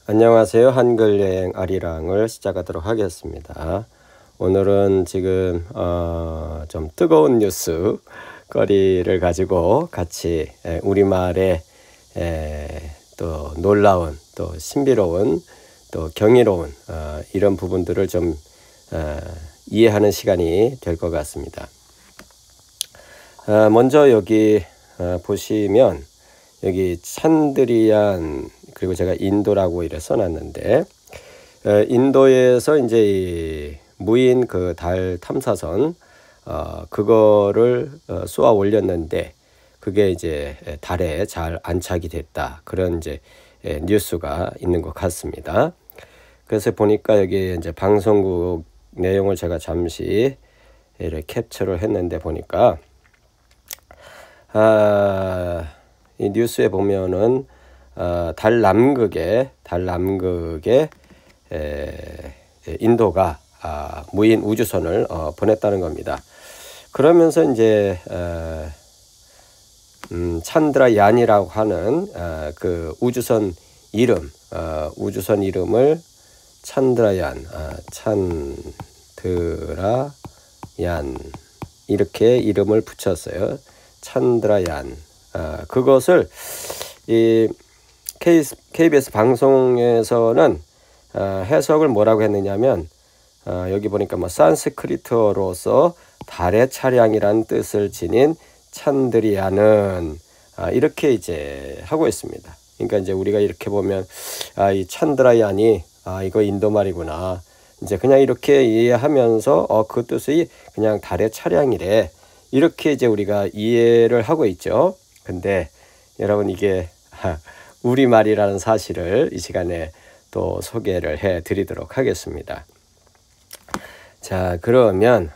안녕하세요. 한글 여행 아리랑을 시작하도록 하겠습니다. 오늘은 지금 좀 뜨거운 뉴스 거리를 가지고 같이 우리말의 또 놀라운 또 신비로운 또 경이로운 이런 부분들을 좀 이해하는 시간이 될 것 같습니다. 먼저 여기 보시면 여기 찬드리안 그리고 제가 인도라고 이래 써놨는데 인도에서 이제 이 무인 그 달 탐사선 그거를 쏘아 올렸는데 그게 이제 달에 잘 안착이 됐다, 그런 이제 뉴스가 있는 것 같습니다. 그래서 보니까 여기 이제 방송국 내용을 제가 잠시 이렇게 캡처를 했는데 보니까 이 뉴스에 보면은 달 남극에 인도가 무인 우주선을 보냈다는 겁니다. 그러면서 이제 찬드라얀이라고 하는 그 우주선 이름을 찬드라얀 이렇게 이름을 붙였어요. 찬드라얀. 그것을 이 KBS 방송에서는 해석을 뭐라고 했느냐면 여기 보니까 뭐 산스크리트어로서 달의 차량이란 뜻을 지닌 찬드리안은 이렇게 이제 하고 있습니다. 그러니까 이제 우리가 이렇게 보면 이 찬드라얀이 이거 인도 말이구나, 이제 그냥 이렇게 이해하면서 그 뜻이 그냥 달의 차량이래, 이렇게 이제 우리가 이해를 하고 있죠. 근데 여러분, 이게 우리말이라는 사실을 이 시간에 또 소개를 해 드리도록 하겠습니다. 자, 그러면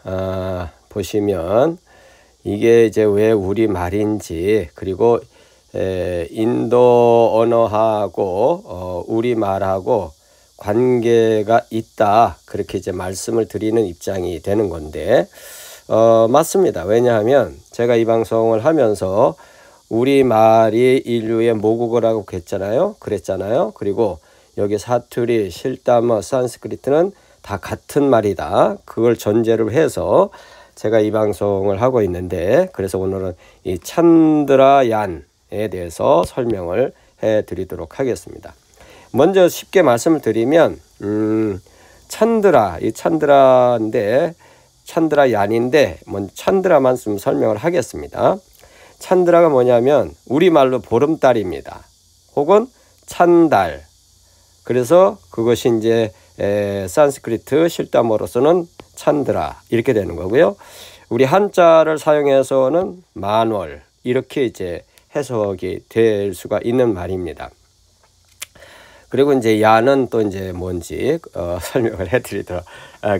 보시면 이게 이제 왜 우리말인지, 그리고 인도 언어하고 우리말하고 관계가 있다, 그렇게 이제 말씀을 드리는 입장이 되는 건데 맞습니다. 왜냐하면 제가 이 방송을 하면서 우리말이 인류의 모국어라고 그랬잖아요. 그리고 여기 사투리, 실담어, 산스크리트는 다 같은 말이다, 그걸 전제로 해서 제가 이 방송을 하고 있는데, 그래서 오늘은 이 찬드라얀에 대해서 설명을 해 드리도록 하겠습니다. 먼저 쉽게 말씀을 드리면 이 찬드라얀인데 먼저 찬드라만 좀 설명을 하겠습니다. 찬드라가 뭐냐면 우리말로 보름달입니다. 혹은 찬달. 그래서 그것이 이제 산스크리트 실담어로서는 찬드라 이렇게 되는 거고요. 우리 한자를 사용해서는 만월, 이렇게 이제 해석이 될 수가 있는 말입니다. 그리고 이제 야는 또 이제 뭔지 설명을 해드리도록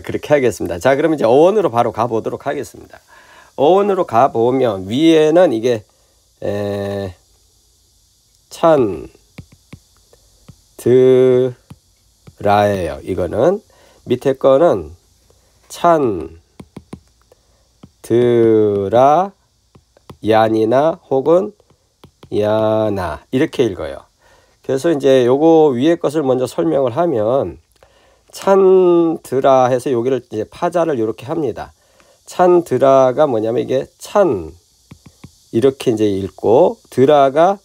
그렇게 하겠습니다. 자, 그러면 이제 어원으로 바로 가보도록 하겠습니다. 어원으로 가보면 위에는 이게 찬드라예요. 이거는 밑에 거는 찬드라얀이나 혹은 야나 이렇게 읽어요. 그래서 이제 요거 위에 것을 먼저 설명을 하면 찬드라 해서 여기를 이제 파자를 이렇게 합니다. 찬드라가 뭐냐면 이게 찬 이렇게 이제 읽고 드라가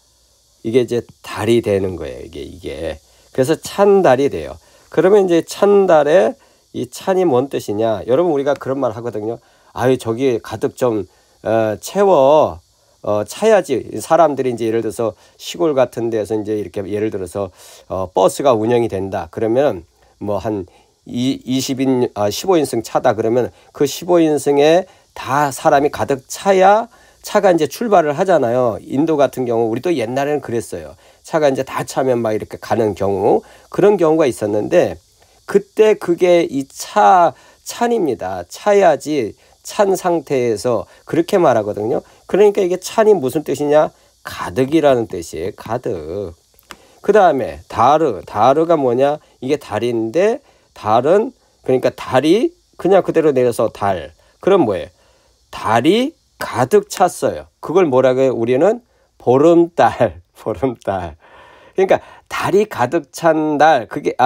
이게 이제 달이 되는 거예요. 이게 그래서 찬달이 돼요. 그러면 이제 찬달에 이 찬이 뭔 뜻이냐? 여러분, 우리가 그런 말 하거든요. 아유, 저기 가득 좀 채워 차야지. 사람들이 이제 예를 들어서 시골 같은 데서 이제 이렇게 예를 들어서 버스가 운영이 된다. 그러면 뭐 한 15인승 차다. 그러면 그 15인승에 다 사람이 가득 차야 차가 이제 출발을 하잖아요. 인도 같은 경우, 우리도 옛날에는 그랬어요. 차가 이제 다 차면 막 이렇게 가는 경우, 그런 경우가 있었는데 그때 그게 이 찬입니다. 차야지, 찬 상태에서 그렇게 말하거든요. 그러니까 이게 찬이 무슨 뜻이냐? 가득이라는 뜻이에요. 가득. 그 다음에 다르가 뭐냐? 이게 달인데 달은 그러니까 달이 그냥 그대로 내려서 달. 그럼 뭐예요? 달이 가득 찼어요. 그걸 뭐라고 해요? 우리는 보름달. 그러니까 달이 가득 찬 달, 그게,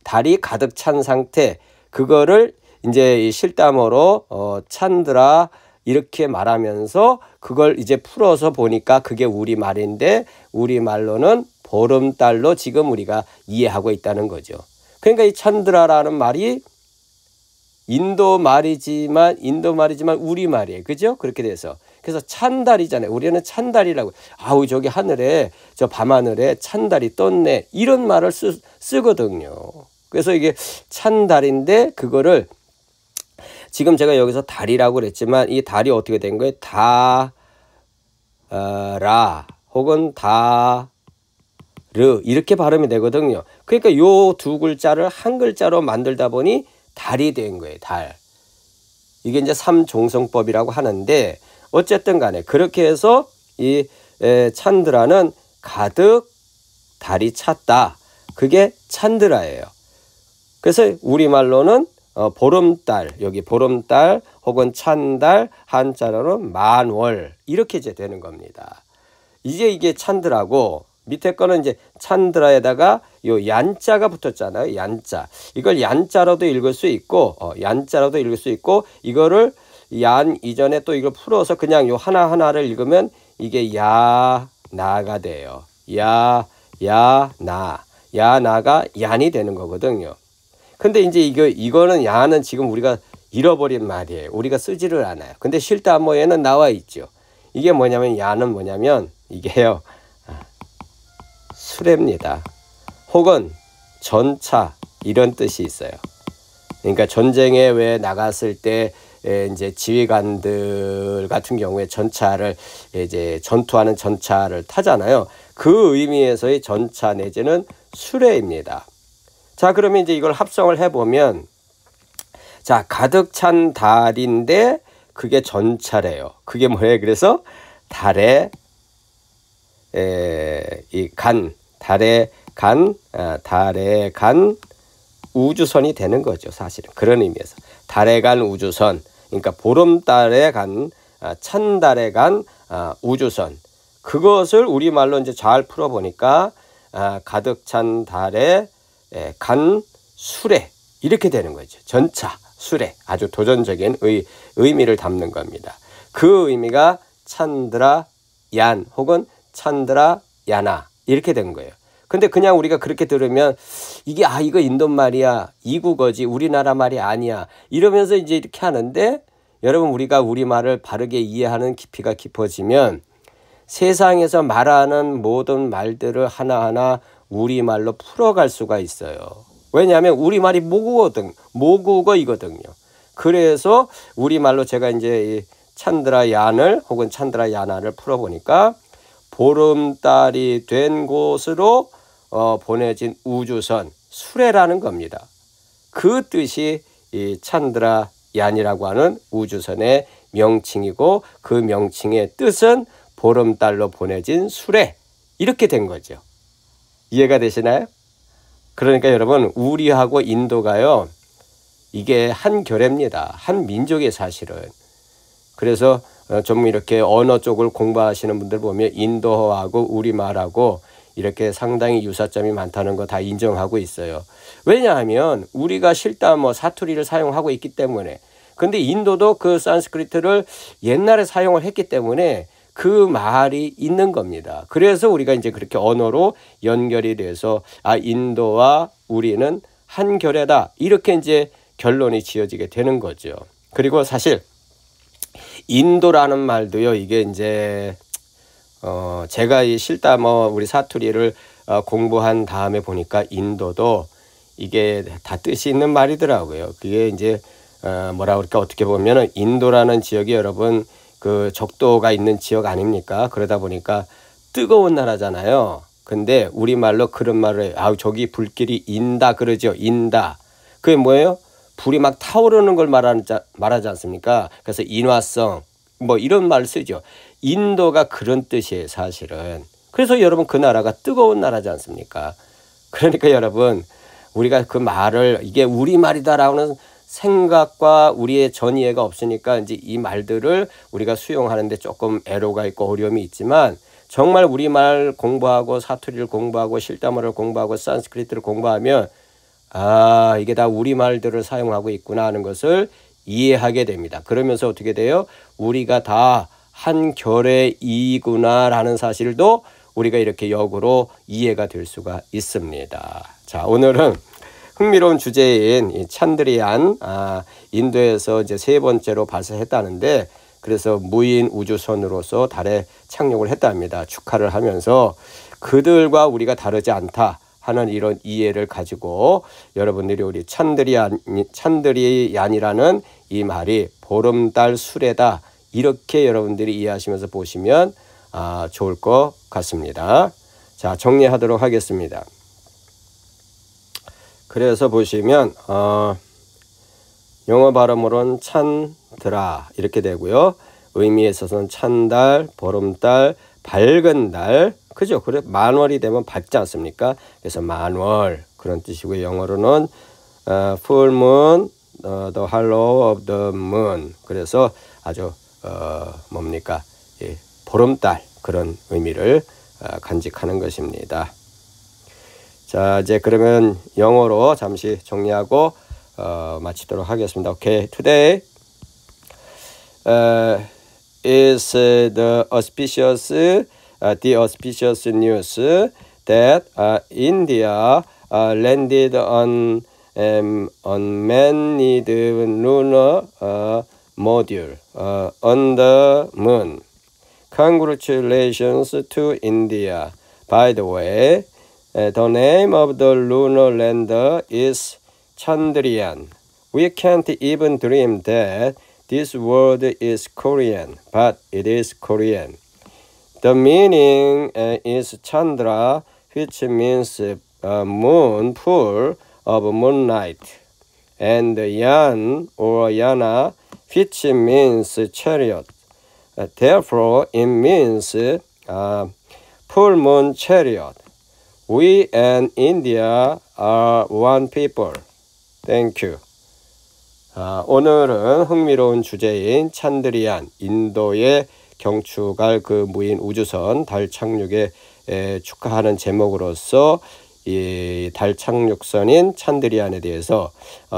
달이 가득 찬 상태, 그거를 이제 이 실담어로, 찬드라, 이렇게 말하면서 그걸 이제 풀어서 보니까 그게 우리말인데, 우리말로는 보름달로 지금 우리가 이해하고 있다는 거죠. 그러니까 이 찬드라라는 말이 인도 말이지만 우리말이에요. 그죠? 그렇게 돼서. 그래서 찬달이잖아요. 우리는 찬달이라고. 아우, 저기 하늘에, 저 밤하늘에 찬달이 떴네. 이런 말을 쓰거든요. 그래서 이게 찬달인데, 그거를 지금 제가 여기서 달이라고 그랬지만, 이 달이 어떻게 된 거예요? 라, 혹은 르, 이렇게 발음이 되거든요. 그러니까 요 두 글자를 한 글자로 만들다 보니 달이 된 거예요. 달. 이게 이제 삼종성법이라고 하는데, 어쨌든 간에 그렇게 해서 이 찬드라는 가득 달이 찼다. 그게 찬드라예요. 그래서 우리말로는 보름달, 여기 보름달 혹은 찬달, 한자로는 만월, 이렇게 이제 되는 겁니다. 이게 찬드라고, 밑에 거는 이제 찬드라에다가 요 얀자가 붙었잖아요. 얀자. 이걸 얀자로도 읽을 수 있고, 얀자로도 읽을 수 있고, 이거를 얀 이전에 또 이걸 풀어서 그냥 요 하나하나를 읽으면 이게 야나가 돼요. 야나가 얀이 되는 거거든요. 근데 이제 이거는 야는 지금 우리가 잃어버린 말이에요. 우리가 쓰지를 않아요. 근데 실담어에는 나와 있죠. 이게 뭐냐면, 야는 뭐냐면, 이게요, 수레입니다. 혹은 전차, 이런 뜻이 있어요. 그러니까 전쟁에 왜 나갔을 때 이제 지휘관들 같은 경우에 전차를 이제 전투하는 전차를 타잖아요. 그 의미에서의 전차 내지는 수레입니다. 자, 그러면 이제 이걸 합성을 해보면, 자, 가득 찬 달인데 그게 전차래요. 그게 뭐예요? 그래서 달의 달에 간 우주선이 되는 거죠. 사실은 그런 의미에서 달에 간 우주선, 그러니까 보름달에 간 찬달에 간 우주선, 그것을 우리말로 이제 잘 풀어보니까 가득 찬 달에 간 수레, 이렇게 되는 거죠. 전차, 수레, 아주 도전적인 의미를 담는 겁니다. 그 의미가 찬드라 얀 혹은 찬드라 야나, 이렇게 된 거예요. 근데 그냥 우리가 그렇게 들으면 이게 이거 인도 말이야, 이국어지, 우리나라 말이 아니야, 이러면서 이제 이렇게 하는데, 여러분, 우리가 우리말을 바르게 이해하는 깊이가 깊어지면 세상에서 말하는 모든 말들을 하나하나 우리말로 풀어갈 수가 있어요. 왜냐하면 우리말이 모국어이거든요. 그래서 우리말로 제가 이제 이 찬드라 얀을 혹은 찬드라 야나를 풀어보니까, 보름달이 된 곳으로 보내진 우주선, 수레라는 겁니다. 그 뜻이 이 찬드라 얀이라고 하는 우주선의 명칭이고, 그 명칭의 뜻은 보름달로 보내진 수레, 이렇게 된 거죠. 이해가 되시나요? 그러니까 여러분, 우리하고 인도가요, 이게 한 결례입니다. 한 민족의 사실은. 그래서 좀 이렇게 언어 쪽을 공부하시는 분들 보면 인도어하고 우리말하고 이렇게 상당히 유사점이 많다는 거 다 인정하고 있어요. 왜냐하면 우리가 실담어 사투리를 사용하고 있기 때문에. 근데 인도도 그 산스크리트를 옛날에 사용을 했기 때문에 그 말이 있는 겁니다. 그래서 우리가 이제 그렇게 언어로 연결이 돼서 인도와 우리는 한 결례다, 이렇게 이제 결론이 지어지게 되는 거죠. 그리고 사실 인도라는 말도요, 이게 이제 제가 이 실담어 우리 사투리를 공부한 다음에 보니까 인도도 이게 다 뜻이 있는 말이더라고요. 그게 이제 뭐라 그럴까, 어떻게 보면은 인도라는 지역이 여러분 그 적도가 있는 지역 아닙니까? 그러다 보니까 뜨거운 나라잖아요. 근데 우리말로 그런 말을 해요. 저기 불길이 인다 그러죠. 인다. 그게 뭐예요? 불이 막 타오르는 걸 말하지 않습니까? 그래서 인화성, 뭐 이런 말을 쓰죠. 인도가 그런 뜻이에요, 사실은. 그래서 여러분, 그 나라가 뜨거운 나라지 않습니까? 그러니까 여러분, 우리가 그 말을, 이게 우리말이다라는 생각과 우리의 전이해가 없으니까 이제 이 말들을 우리가 수용하는데 조금 애로가 있고 어려움이 있지만, 정말 우리말 공부하고 사투리를 공부하고 실다모를 공부하고 산스크리트를 공부하면 아, 이게 다 우리말들을 사용하고 있구나 하는 것을 이해하게 됩니다. 그러면서 어떻게 돼요? 우리가 다 한 결의이구나 라는 사실도 우리가 이렇게 역으로 이해가 될 수가 있습니다. 자, 오늘은 흥미로운 주제인 이 찬드리안, 인도에서 이제 3번째로 발사했다는데, 그래서 무인 우주선으로서 달에 착륙을 했답니다. 축하를 하면서 그들과 우리가 다르지 않다 하는 이런 이해를 가지고 여러분들이 우리 찬드리안이라는 이 말이 보름달 수레다, 이렇게 여러분들이 이해하시면서 보시면 좋을 것 같습니다. 자, 정리하도록 하겠습니다. 그래서 보시면 영어 발음으로는 찬드라 이렇게 되고요. 의미에 있어서는 찬달, 보름달, 밝은 달, 그죠? 그래 만월이 되면 밝지 않습니까? 그래서 만월 그런 뜻이고요. 영어로는 full moon, the hollow of the moon. 그래서 아주 뭡니까? 예, 보름달 그런 의미를 간직하는 것입니다. 자, 이제 그러면 영어로 잠시 정리하고 마치도록 하겠습니다. Okay, today is the auspicious news that India landed on unmanned lunar module on the moon. Congratulations to India. By the way, the name of the lunar lander is Chandrayaan. We can't even dream that this word is Korean, but it is Korean. The meaning is Chandra, which means moon full of moonlight, and Yan or Yana, which means chariot. Therefore, it means full moon chariot. We and India are one people. Thank you. 오늘은 흥미로운 주제인 찬드리안, 인도의 경축할 그 무인 우주선 달 착륙에 축하하는 제목으로서 이 달 착륙선인 찬드리안에 대해서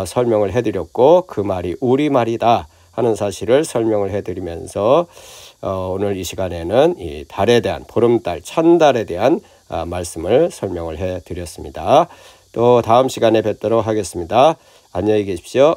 설명을 해드렸고, 그 말이 우리말이다 하는 사실을 설명을 해드리면서 오늘 이 시간에는 이 달에 대한, 보름달, 찬달에 대한 말씀을 설명을 해드렸습니다. 또 다음 시간에 뵙도록 하겠습니다. 안녕히 계십시오.